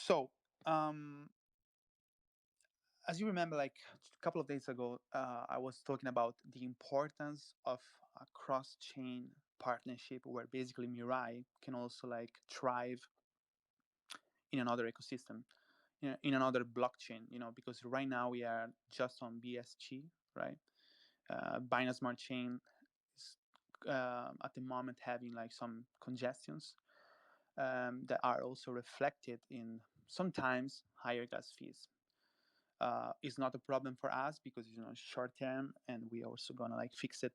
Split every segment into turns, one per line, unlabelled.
So, as you remember, like a couple of days ago, I was talking about the importance of a cross-chain partnership where basically Mirai can also like thrive in another ecosystem, in another blockchain, because right now we are just on BSG, right? Binance Smart Chain is at the moment having like some congestions that are also reflected in sometimes higher gas fees. It's not a problem for us because short term, and we also gonna like fix it,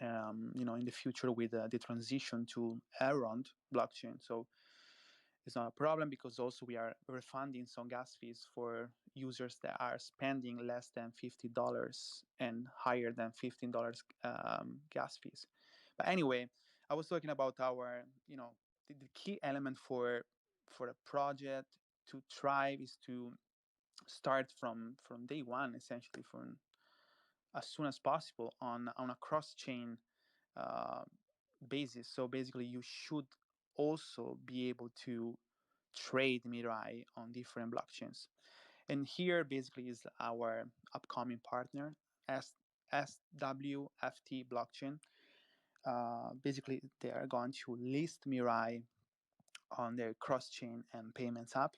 in the future with the transition to Around blockchain. So it's not a problem because also we are refunding some gas fees for users that are spending less than $50 and higher than $15 gas fees. But anyway, I was talking about our, the key element for a project to thrive is to start from day one, essentially from as soon as possible on a cross chain uh, basis. So basically, you should also be able to trade Mirai on different blockchains. And here basically is our upcoming partner, SWFT blockchain. Basically, they are going to list Mirai on their cross chain and payments app.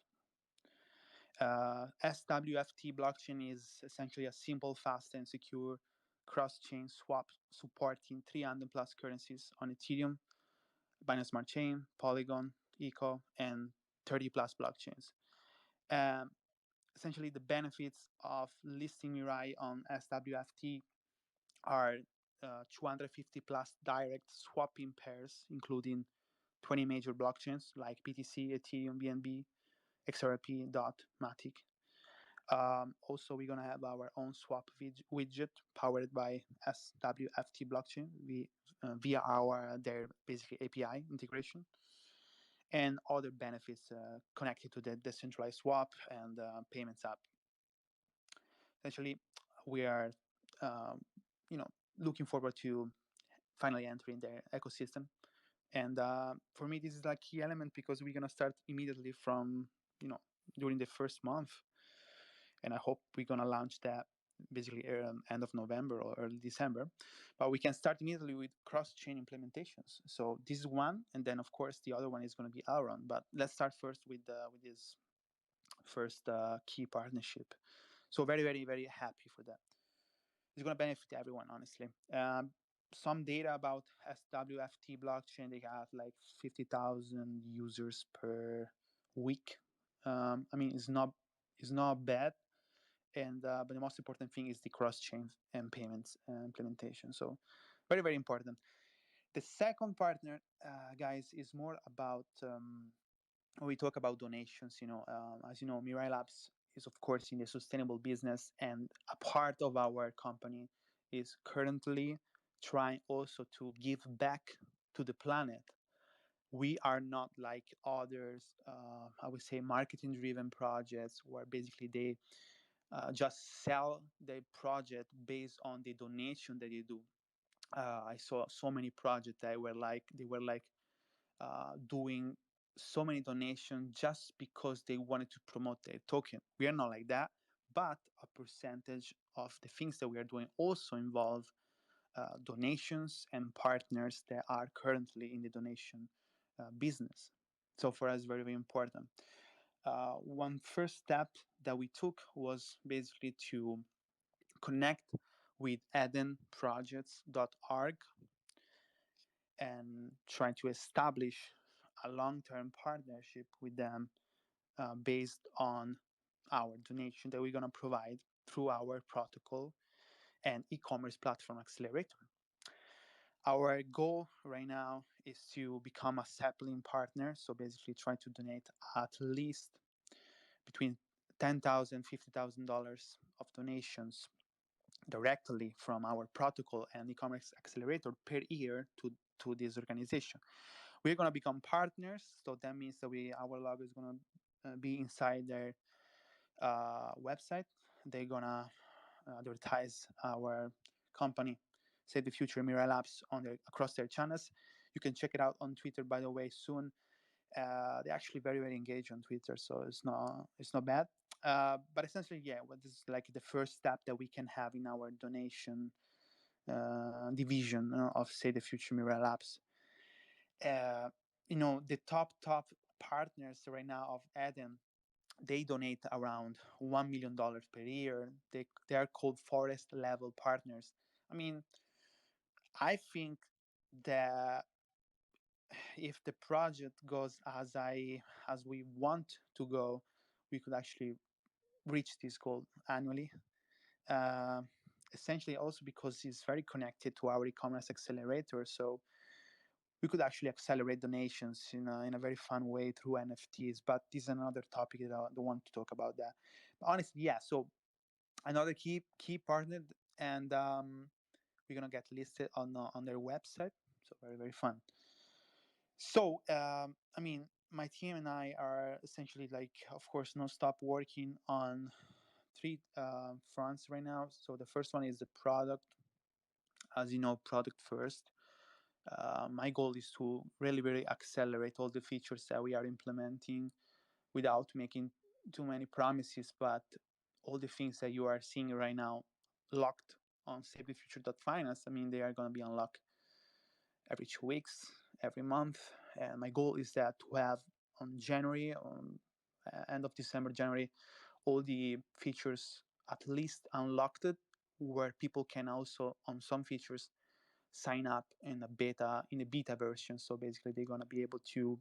SWFT blockchain is essentially a simple, fast, and secure cross-chain swap supporting 300 plus currencies on Ethereum, Binance Smart Chain, Polygon, Eco, and 30 plus blockchains. Um, Essentially, the benefits of listing Mirai on SWFT are 250 plus direct swapping pairs, including 20 major blockchains like BTC, Ethereum, BNB, XRP, DOT, Matic. Also, we're gonna have our own swap widget powered by SWFT blockchain via their basically API integration, and other benefits connected to the decentralized swap and payments app. Essentially, we are, um, you know, looking forward to finally entering their ecosystem. And for me, this is a key element because we're gonna start immediately from, you know, during the first month, and I hope we're gonna launch that basically end of November or early December. But we can start immediately with cross-chain implementations. So this is one, and then of course the other one is going to be Auron. But let's start first with this first key partnership. So very very very happy for that. It's going to benefit everyone, honestly. Some data about SWFT blockchain, they have like 50,000 users per week. I mean, it's not bad, and but the most important thing is the cross-chain and payments implementation. So very very important. The second partner, guys, is more about when we talk about donations. As you know, Mirai Labs is of course in the sustainable business, and a part of our company is currently trying also to give back to the planet. We are not like others, I would say, marketing driven projects where basically they just sell their project based on the donation that they do. I saw so many projects that were like doing so many donations just because they wanted to promote their token. We are not like that, but a percentage of the things that we are doing also involve donations and partners that are currently in the donation business. So for us, very very important. One first step that we took was basically to connect with edenprojects.org and trying to establish a long-term partnership with them based on our donation that we're going to provide through our protocol and e-commerce platform accelerator. Our goal right now is to become a sapling partner, so basically try to donate at least between $10,000 $50,000 of donations directly from our protocol and e-commerce accelerator per year to this organization. We're going to become partners, so that means that our logo is going to be inside their website. They're going to advertise our company, Save the Future Mirai Labs, across their channels. You can check it out on Twitter, by the way, soon. They're actually very very engaged on Twitter, so it's not bad. But essentially, yeah, what is like the first step that we can have in our donation division of Say the Future Mirai Labs. The top partners right now of Eden, they donate around $1 million per year. They are called forest level partners. I mean, I think that if the project goes as we want to go, we could actually reach this goal annually. Uh, Essentially, also because it's very connected to our e-commerce accelerator, so we could actually accelerate donations in a very fun way through NFTs. But this is another topic that I don't want to talk about that. But honestly, yeah. So another key partner, and we're gonna get listed on their website. So very very fun. So I mean, my team and I are essentially like, of course, non stop working on three fronts right now. So the first one is the product. As you know, product first. My goal is to really, really accelerate all the features that we are implementing without making too many promises, but all the things that you are seeing right now locked on safetyfuture.finance, I mean, they are going to be unlocked every 2 weeks, every month. And my goal is that to have on January, on end of December, January, all the features at least unlocked, where people can also, on some features, sign up in a beta version. So basically, they're gonna be able to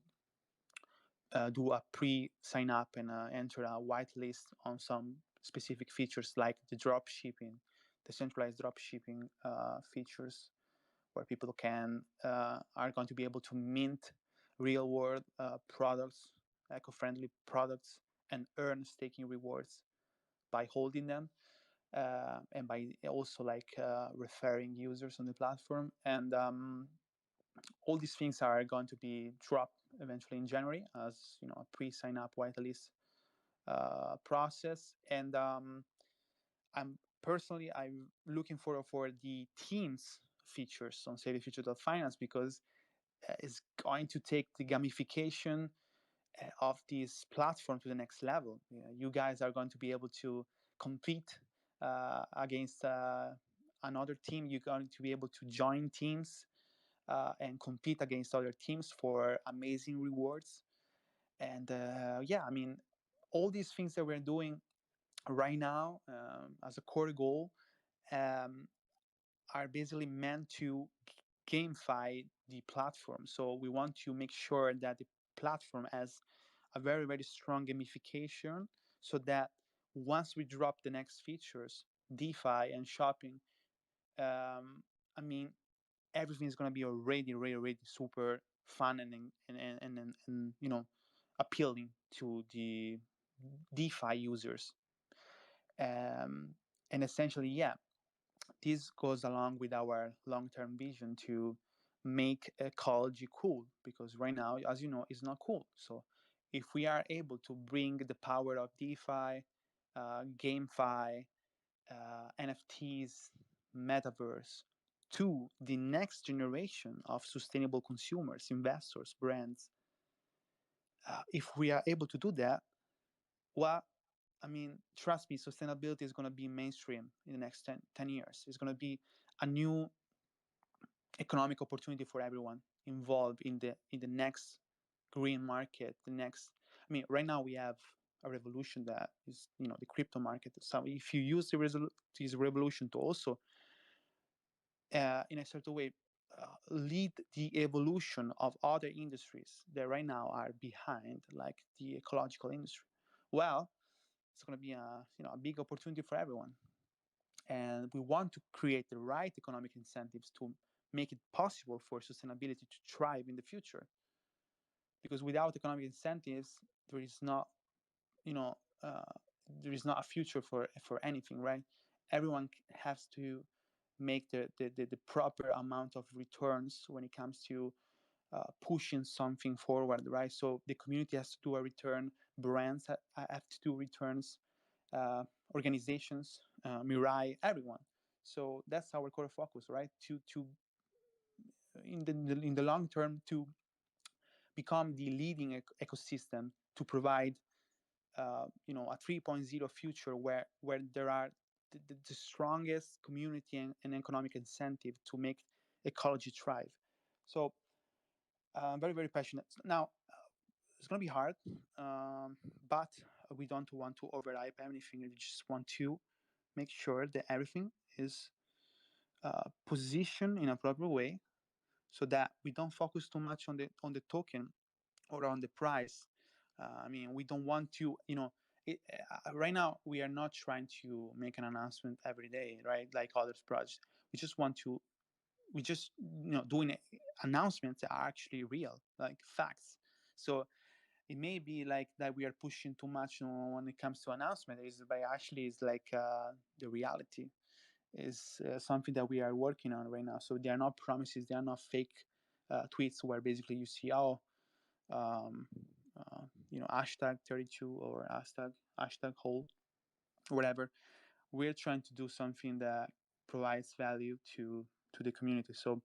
do a pre-sign up and enter a whitelist on some specific features like the drop shipping, the centralized drop shipping features, where people are going to be able to mint real world products, eco-friendly products, and earn staking rewards by holding them, and by also like referring users on the platform. And all these things are going to be dropped eventually in January as a pre-sign up whitelist process. And I'm looking for the teams features on SaveTheFuture.finance, because it's going to take the gamification of this platform to the next level. You guys are going to be able to compete against another team. You're going to be able to join teams and compete against other teams for amazing rewards. And yeah, I mean, all these things that we're doing right now as a core goal um, are basically meant to gamify the platform. So we want to make sure that the platform has a very, very strong gamification, so that once we drop the next features, DeFi and shopping, I mean, everything is going to be already, really, really super fun and appealing to the DeFi users. Um, and essentially, yeah, this goes along with our long-term vision to make ecology cool, because right now, as you know, it's not cool. So if we are able to bring the power of DeFi, GameFi, NFTs, metaverse to the next generation of sustainable consumers, investors, brands, if we are able to do that, well, I mean, trust me, sustainability is going to be mainstream in the next 10 years. It's going to be a new economic opportunity for everyone involved in the next green market. The next, I mean, right now we have a revolution that is, the crypto market. So if you use this revolution to also, in a certain way, lead the evolution of other industries that right now are behind, like the ecological industry, well, it's going to be a big opportunity for everyone. And we want to create the right economic incentives to make it possible for sustainability to thrive in the future. Because without economic incentives, there is not, you know, uh, there is not a future for anything, right? Everyone has to make the proper amount of returns when it comes to pushing something forward, right? So the community has to do a return, brands have to do returns, organizations, Mirai, everyone. So that's our core focus, right? To in the long term, to become the leading ecosystem to provide a 3.0 future where there are the strongest community and economic incentive to make ecology thrive. So I'm very, very passionate. Now, it's going to be hard, but we don't want to overhype anything. We just want to make sure that everything is positioned in a proper way, so that we don't focus too much on the token or on the price. We don't want to, right now we are not trying to make an announcement every day, right? Like other projects. We just doing announcements that are actually real, like facts. So it may be like that we are pushing too much when it comes to announcement, but actually is like the reality is something that we are working on right now. So they are not promises, they are not fake tweets where basically you see, um, hashtag 32 or hashtag whole, whatever. We're trying to do something that provides value to the community. So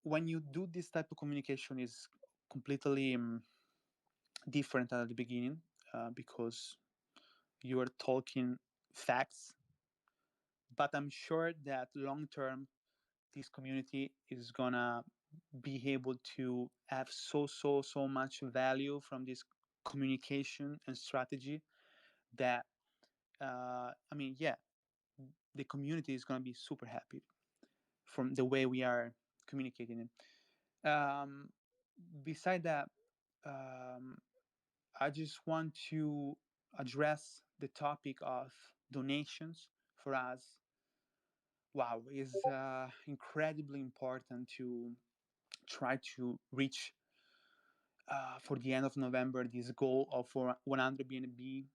when you do this type of communication, is completely different at the beginning, because you are talking facts, but I'm sure that long term this community is gonna be able to have so much value from this communication and strategy that yeah, the community is gonna be super happy from the way we are communicating it. Beside that, um, I just want to address the topic of donations. For us, wow, is incredibly important to try to reach for the end of November this goal of 100 BNB,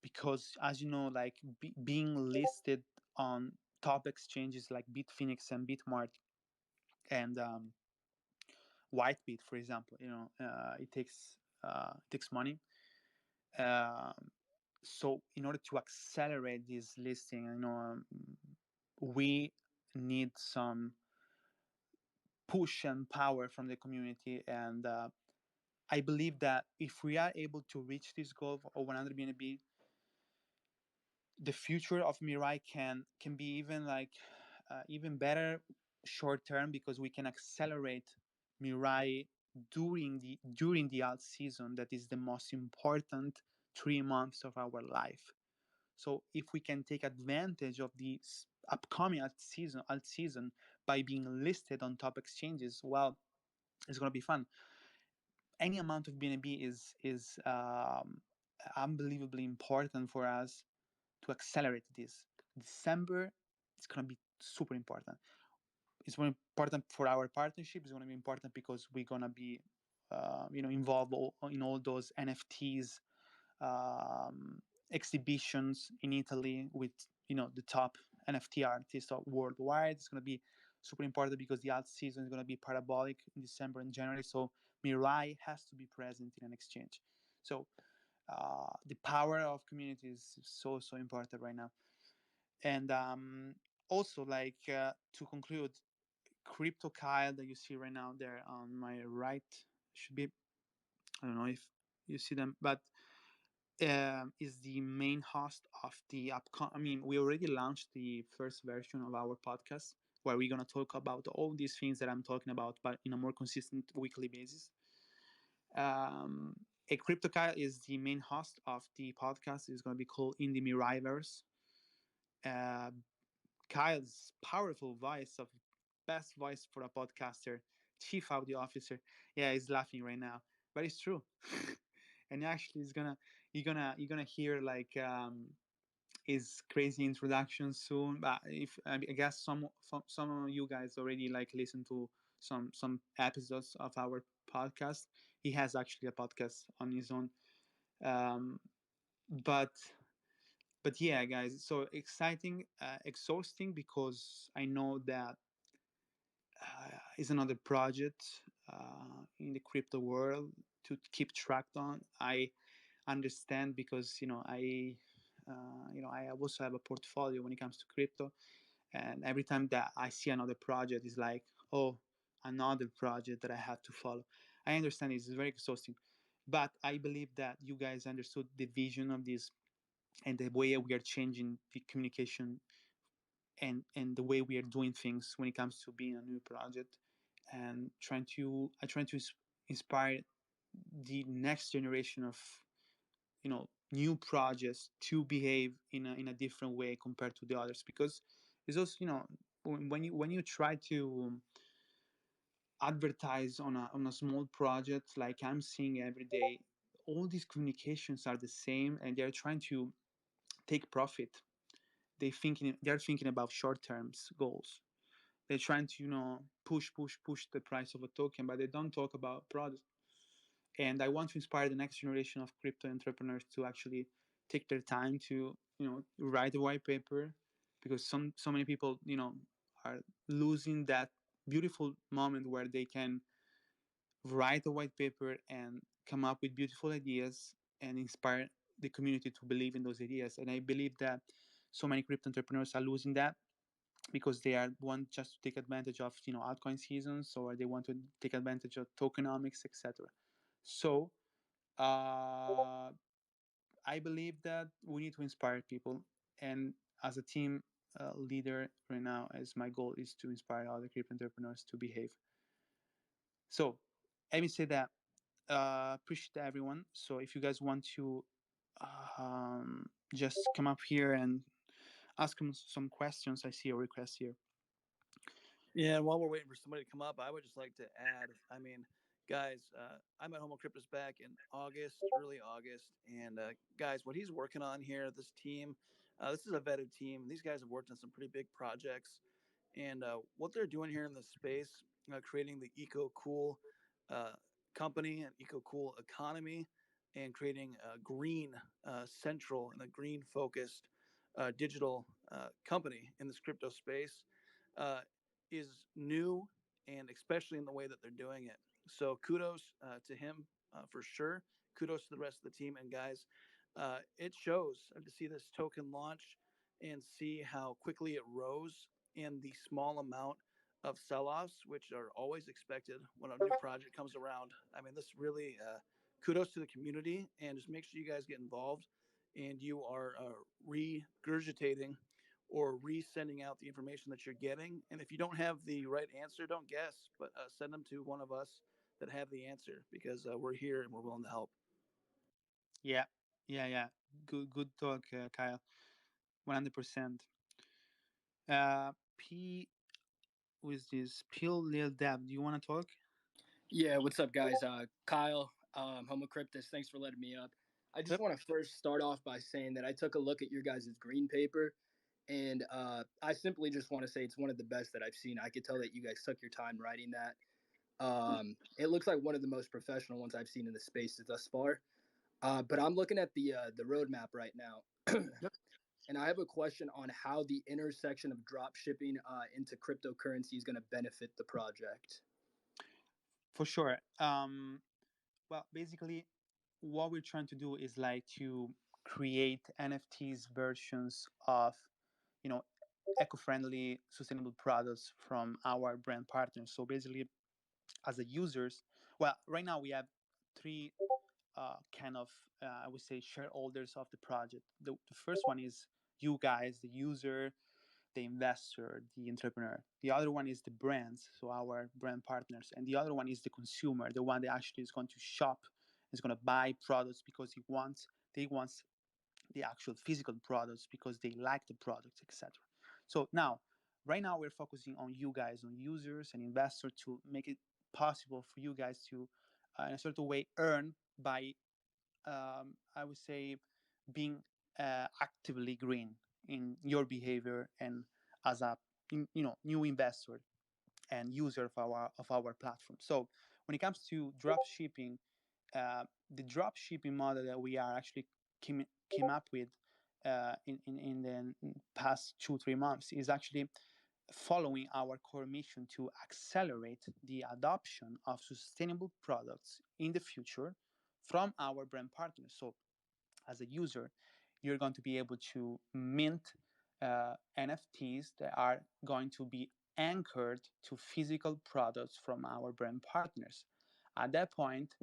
because as you know, like being listed on top exchanges like Bitfinex and Bitmart and Whitebit, for example, it takes money. Um, so in order to accelerate this listing, we need some push and power from the community, and I believe that if we are able to reach this goal of 100 BNB, the future of Mirai can be even like even better short term, because we can accelerate Mirai during the alt season. That is the most important 3 months of our life. So if we can take advantage of the upcoming alt season by being listed on top exchanges, well, it's going to be fun. Any amount of BNB is unbelievably important for us to accelerate this. December, it's going to be super important. It's very important for our partnership. It's going to be important because we're going to be involved in all those NFTs um, exhibitions in Italy with the top NFT artists worldwide. It's going to be super important because the alt season is going to be parabolic in December and January. So Mirai has to be present in an exchange. So the power of community is so important right now. And also, like to conclude, CryptoKyle that you see right now there on my right should be, I don't know if you see them, but is the main host of the upcoming. We already launched the first version of our podcast where we're gonna talk about all these things that I'm talking about, but in a more consistent weekly basis. Um, a CryptoKyle is the main host of the podcast. It's gonna be called In the Miraiverse. Uh, Kyle's powerful voice of best voice for a podcaster, chief audio officer. Yeah, he's laughing right now, but it's true. And actually, it's gonna you're gonna hear like his crazy introduction soon. But if I guess some of you guys already like listen to some episodes of our podcast. He has actually a podcast on his own. Um, but yeah, guys, so exciting, exhausting, because I know that is another project in the crypto world to keep track on. I understand because I also have a portfolio when it comes to crypto, and every time that I see another project, it's like, oh, another project that I have to follow. I understand it's very exhausting, but I believe that you guys understood the vision of this and the way we are changing the communication and the way we are doing things when it comes to being a new project and trying to inspire the next generation of new projects to behave in a different way compared to the others, because it's also when you try to advertise on a small project like I'm seeing every day, all these communications are the same and they're trying to take profit. They're thinking about short term goals. They're trying to push the price of a token, but they don't talk about product. And I want to inspire the next generation of crypto entrepreneurs to actually take their time to write a white paper, because so many people are losing that beautiful moment where they can write a white paper and come up with beautiful ideas and inspire the community to believe in those ideas. And I believe that so many crypto entrepreneurs are losing that because they are want just to take advantage of altcoin seasons, or they want to take advantage of tokenomics, etc. So I believe that we need to inspire people, and as a team leader right now, as my goal is to inspire other crypto entrepreneurs to behave. So let me say that appreciate everyone. So if you guys want to just come up here and ask them some questions, I see a request here.
Yeah, and while we're waiting for somebody to come up, I would just like to add, I mean, guys, I met Homocryptus back in August, early August, and guys, what he's working on here, this team, this is a vetted team. These guys have worked on some pretty big projects, and what they're doing here in the space, creating the eco cool uh, company and eco cool economy, and creating a green central and a green focused digital company in this crypto space. Uh, is new, and especially in the way that they're doing it. So kudos to him for sure. Kudos to the rest of the team. And guys, it shows to see this token launch and see how quickly it rose in the small amount of sell-offs, which are always expected when a new project comes around. I mean, this really kudos to the community, and just make sure you guys get involved and you are regurgitating or resending out the information that you're getting. And if you don't have the right answer, don't guess, but send them to one of us that have the answer, because we're here and we're willing to help.
Yeah, yeah. Good talk, Kyle. 100%. P with this Pill Lil Dab. Do you want to talk?
Yeah, what's up, guys? Kyle, Homocryptus, thanks for letting me up. I just
Yep.
want to first start off by saying that I took a look at your guys' green paper, and I simply just want to say it's one of the best that I've seen. I could tell that you guys took your time writing that. It looks like one of the most professional ones I've seen in the space thus far. But I'm looking at the roadmap right now,
Yep.
and I have a question on how the intersection of drop shipping into cryptocurrency is going to benefit the project.
For sure. Well, basically, what we're trying to do is like to create NFTs versions of, you know, eco-friendly, sustainable products from our brand partners. So basically, as a users, well, right now we have three kind of, I would say, shareholders of the project. The first one is you guys, the user, the investor, the entrepreneur. The other one is the brands, so our brand partners, and the other one is the consumer, the one that actually is going to shop, is going to buy products because they want the actual physical products because they like the products, etc. So now, right now, we're focusing on you guys, on users and investors, to make it possible for you guys to, in a certain way, earn by, I would say, being actively green in your behavior and as a new investor and user of our platform. So when it comes to drop shipping, the drop shipping model that we are actually came up with in the past 2-3 months is actually following our core mission to accelerate the adoption of sustainable products in the future from our brand partners. So as a user, you're going to be able to mint NFTs that are going to be anchored to physical products from our brand partners. At that point,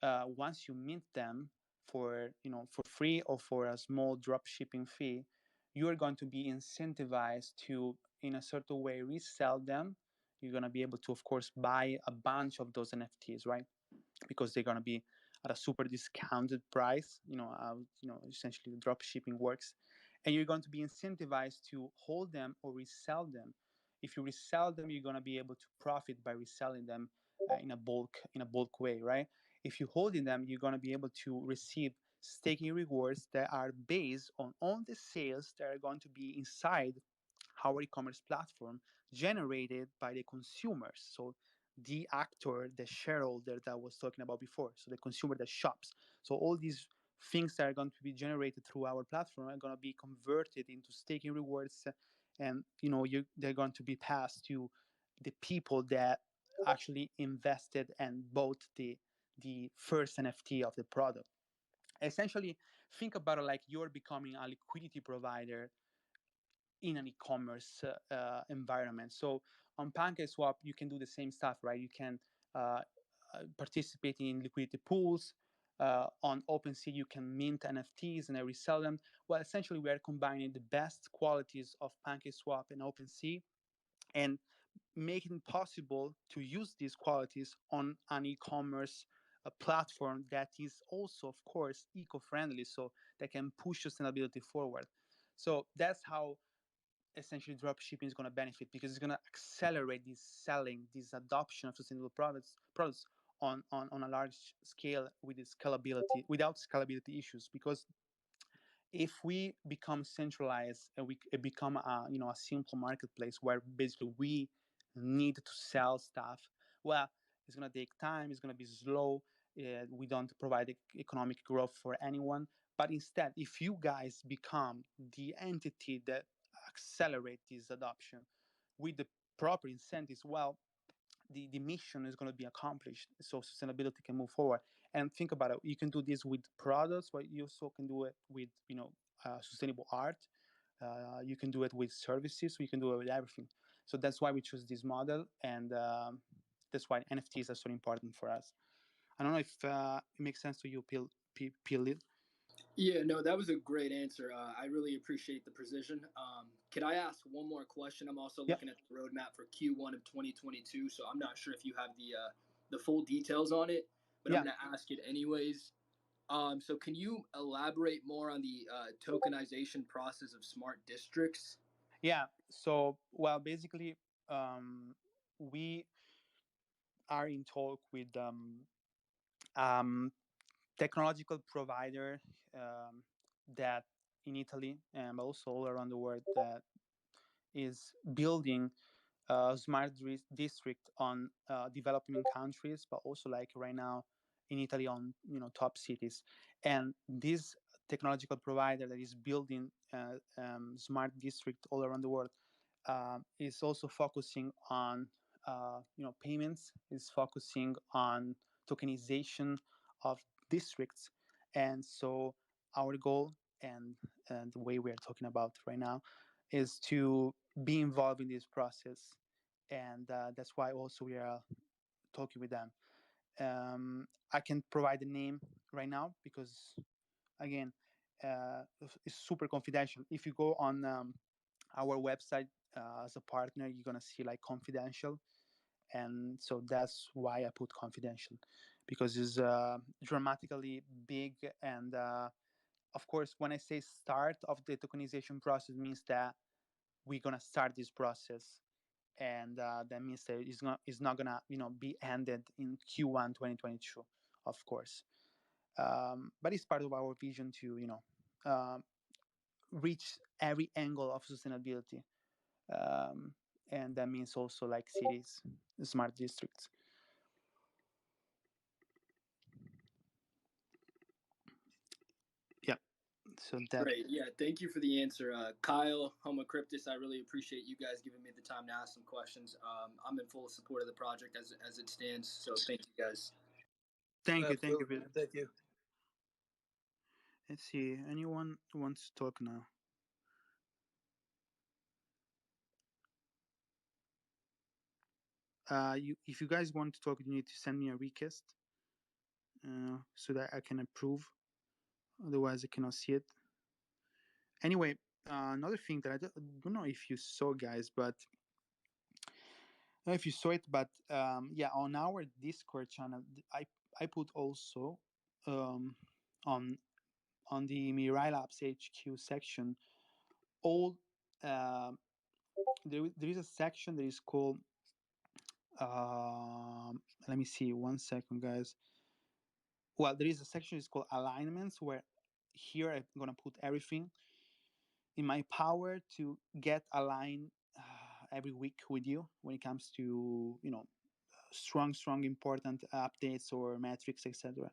once you mint them for for free or for a small drop shipping fee, you are going to be incentivized to, in a certain way, resell them. You're going to be able to, of course, buy a bunch of those NFTs, right? Because they're going to be at a super discounted price. Essentially the drop shipping works, and you're going to be incentivized to hold them or resell them. If you resell them, you're going to be able to profit by reselling them in a bulk way, right? If you're holding them, you're going to be able to receive staking rewards that are based on all the sales that are going to be inside our e-commerce platform, generated by the consumers. So the actor, the shareholder that I was talking about before, so the consumer that shops. So all these things that are going to be generated through our platform are going to be converted into staking rewards, and they're going to be passed to the people that actually invested and bought the first NFT of the product. Essentially, think about it like you're becoming a liquidity provider in an e-commerce environment. So on PancakeSwap, you can do the same stuff, right? You can participate in liquidity pools. On OpenSea, you can mint NFTs and then resell them. Well, essentially, we are combining the best qualities of PancakeSwap and OpenSea, and making it possible to use these qualities on an e-commerce platform that is also, of course, eco-friendly, so that can push sustainability forward. So that's how essentially drop shipping is going to benefit, because it's going to accelerate this selling, this adoption of sustainable products on a large scale with the scalability, without scalability issues. Because if we become centralized and we become a simple marketplace where basically we need to sell stuff, well, it's going to take time, it's going to be slow, we don't provide economic growth for anyone. But instead, if you guys become the entity that accelerate this adoption with the proper incentives, well, the mission is going to be accomplished, so sustainability can move forward. And think about it, you can do this with products, but you also can do it with sustainable art. You can do it with services, so you can do it with everything. So that's why we choose this model, and that's why NFTs are so important for us. I don't know if it makes sense to you, Pil.
Yeah, no, that was a great answer. I really appreciate the precision. Can I ask one more question? I'm also
Yeah,
looking at the roadmap for Q1 of 2022, so I'm not sure if you have the full details on it, but I'm
yeah,
going to ask it anyways. So can you elaborate more on the tokenization process of smart districts?
yeah. So, well, basically, we are in talk with um, technological provider, um, that in Italy and also all around the world, that is building smart district on developing countries, but also like right now in Italy on top cities. And this technological provider that is building smart district all around the world is also focusing on payments, is focusing on tokenization of districts. And so our goal, and the way we are talking about right now, is to be involved in this process, and that's why also we are talking with them. I can provide the name right now because, again, it's super confidential. If you go on our website as a partner, you're gonna see like confidential, and so that's why I put confidential, because it's dramatically big. And of course, when I say start of the tokenization process, means that we're gonna start this process, and that means that it's not gonna be ended in Q1 2022, of course. But it's part of our vision to reach every angle of sustainability, um, and that means also like cities, smart districts. Yeah. So that.
Great. Yeah, thank you for the answer. Kyle, Homocryptus, I really appreciate you guys giving me the time to ask some questions. I'm in full support of the project as it stands, so thank you guys.
Thank you. Thank you.
Absolutely, man. Thank you.
Let's see. Anyone wants to talk now? if you guys want to talk, you need to send me a request so that I can approve. Otherwise, I cannot see it. Anyway, another thing that I don't know if you saw, guys, but I don't know if you saw it, but yeah, on our Discord channel, I put also um, on the Mirai Labs HQ section all. Uh, there is a section that is called. Let me see. One second, guys. Well, there is a section is called alignments where here I'm gonna put everything in my power to get aligned every week with you when it comes to strong important updates or metrics, etc.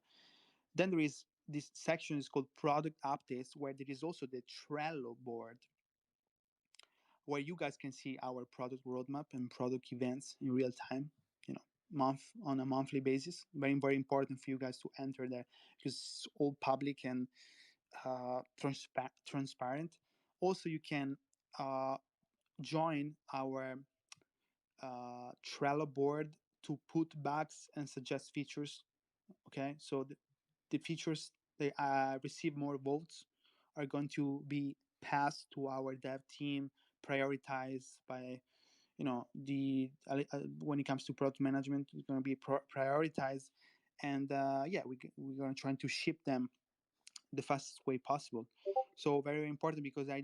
Then there is this section is called product updates where there is also the Trello board where you guys can see our product roadmap and product events in real time, month on a monthly basis. Very important for you guys to enter there because it's all public and transparent. Also, you can uh, join our Trello board to put bugs and suggest features. Okay, so the features they receive more votes are going to be passed to our dev team, prioritized by the when it comes to product management, it's going to be prioritized, and yeah, we're going to try to ship them the fastest way possible. So very important because I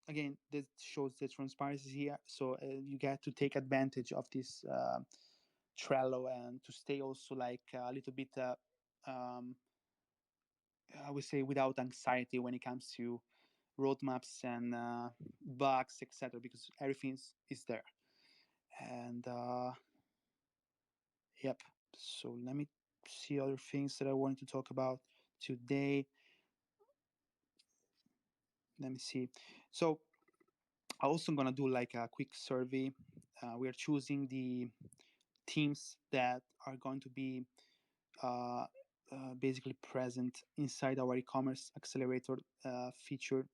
again this shows the transparency here. So you get to take advantage of this Trello and to stay also like a little bit um, I would say without anxiety when it comes to roadmaps and bugs, etc. Because everything is there. And yep. So let me see other things that I wanted to talk about today. Let me see. So I also gonna do like a quick survey. We are choosing the teams that are going to be uh, basically present inside our e-commerce accelerator feature.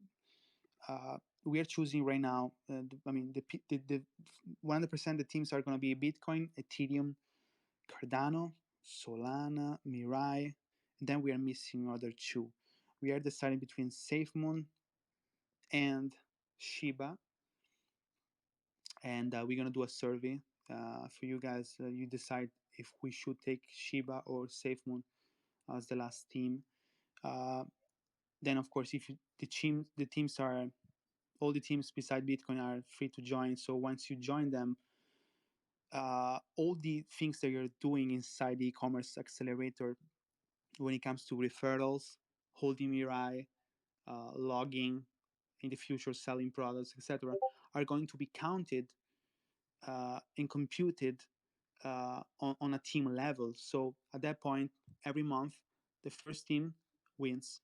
We are choosing right now. I mean, the 100% the teams are going to be Bitcoin, Ethereum, Cardano, Solana, Mirai, and then we are missing other two. We are deciding between SafeMoon and Shiba, and we're gonna do a survey for you guys. You decide if we should take Shiba or SafeMoon as the last team. Uh, then, of course, if you, the teams are all the teams beside Bitcoin are free to join. So once you join them, all the things that you're doing inside the e-commerce accelerator when it comes to referrals, holding Mirai, logging, in the future selling products, etc., are going to be counted and computed on a team level. So at that point, every month, the first team wins,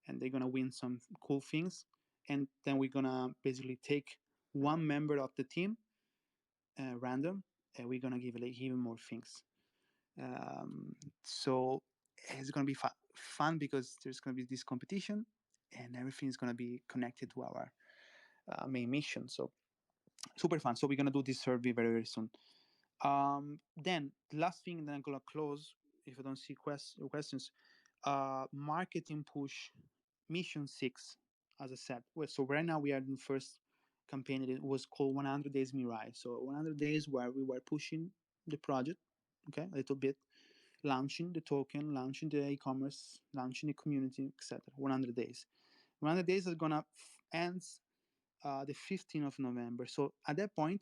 and they're gonna win some cool things, and then we're gonna basically take one member of the team, random, and we're gonna give like even more things. Um, so it's gonna be fun because there's gonna be this competition, and everything is gonna be connected to our main mission. So super fun. So we're gonna do this survey very soon. Then the last thing that I'm gonna close, if I don't see questions, marketing push mission 6, as I said. Well, so right now we are in the first campaign. It was called 100 Days Mirai. So 100 days where we were pushing the project, okay, a little bit, launching the token, launching the e-commerce, launching the community, etc. 100 days. 100 days is gonna end the 15th of November. So at that point,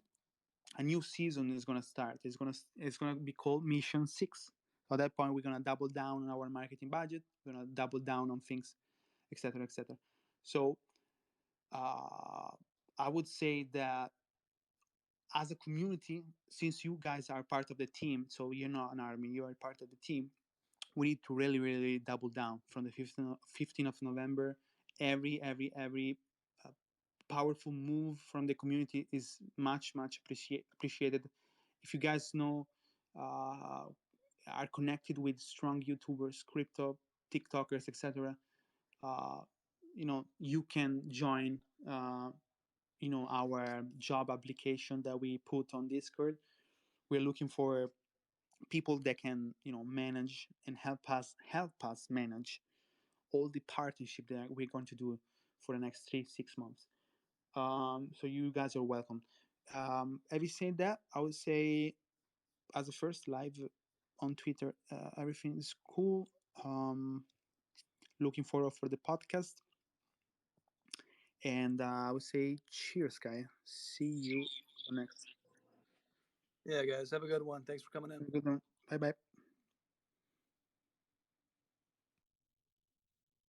a new season is gonna start. It's gonna be called Mission 6. So at that point, we're gonna double down on our marketing budget. We're gonna double down on things, etc., etc. So uh, I would say that as a community, since you guys are part of the team, so you're not an army, you are part of the team. We need to really double down from the 15th of November. Every uh, powerful move from the community is much appreciated. If you guys know, are connected with strong YouTubers, crypto, TikTokers, etc., uh, you can join. Our job application that we put on Discord. we're looking for people that can manage and help us manage all the partnership that we're going to do for the next 3-6 months. So you guys are welcome. Having said that, I would say as a first live on Twitter, everything is cool. Looking forward for the podcast, and I would say cheers, guy. See you next.
Yeah, guys, have a good one. Thanks for coming in.
Good one. Bye bye.